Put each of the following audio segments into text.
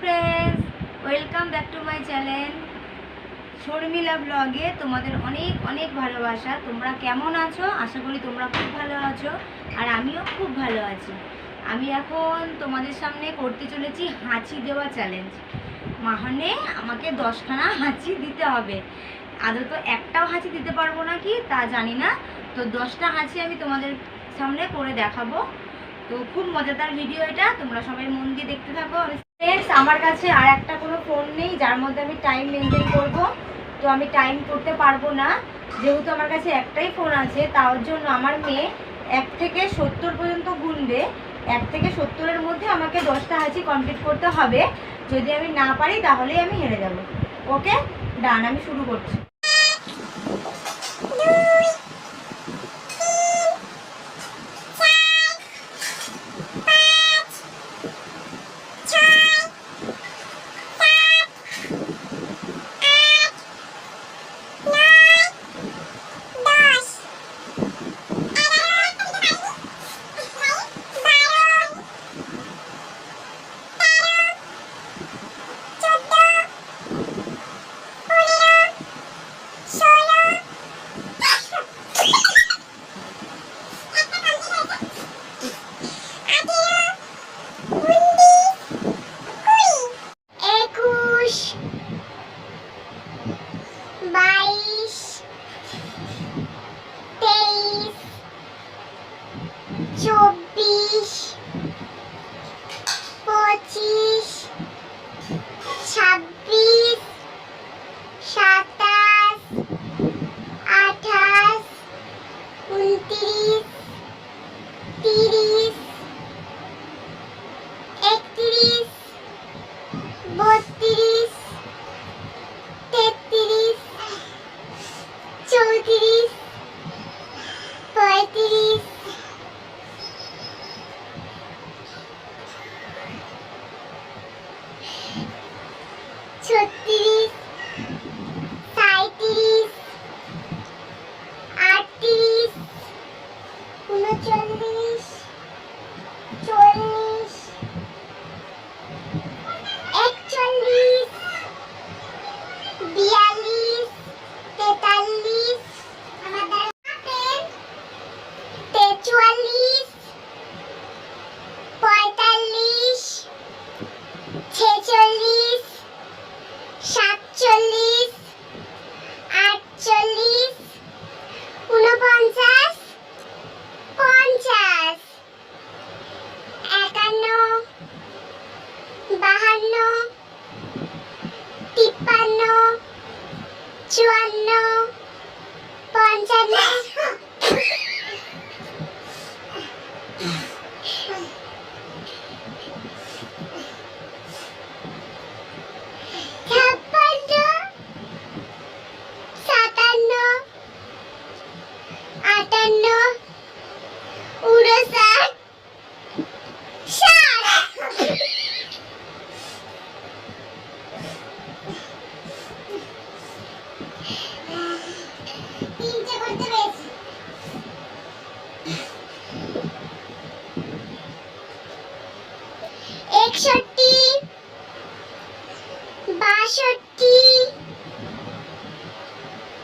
Friends, welcome back to my channel Sharmila ব্লগে। তোমাদের অনেক অনেক ভালোবাসা। তোমরা কেমন আছো? আশা করি তোমরা খুব ভালো আছো, আর আমিও খুব ভালো আছি। আমি এখন তোমাদের সামনে করতে চলেছি হাঁচি দেওয়া চ্যালেঞ্জ। মানে আমাকে 10খানা হাঁচি দিতে হবে। আদৌ তো একটাও হাঁচি দিতে পারবো না কি তা জানি না, তো 10টা হাঁচি আমি তোমাদের সামনে করে দেখাবো। তো খুব মজাদার ভিডিও এটা, তোমরা সবাই মন দিয়ে দেখতে থাকো। ফ্রেন্ডস, আমার কাছে আর একটা কোনো ফোন নেই যার মধ্যে আমি টাইম মেনটেন করব। তো আমি টাইম করতে পারবো না, যেহেতু আমার কাছে একটাই ফোন আছে। তার জন্য আমার মেয়ে 1 থেকে 70 পর্যন্ত গুনবে। 1 থেকে 70-এর মধ্যে আমাকে 10টা হাঁচি কমপ্লিট করতে হবে। যদি আমি না পারি তাহলেই আমি হেরে যাব। ওকে, ডান, আমি শুরু করছি। বাষট্টি,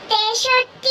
63,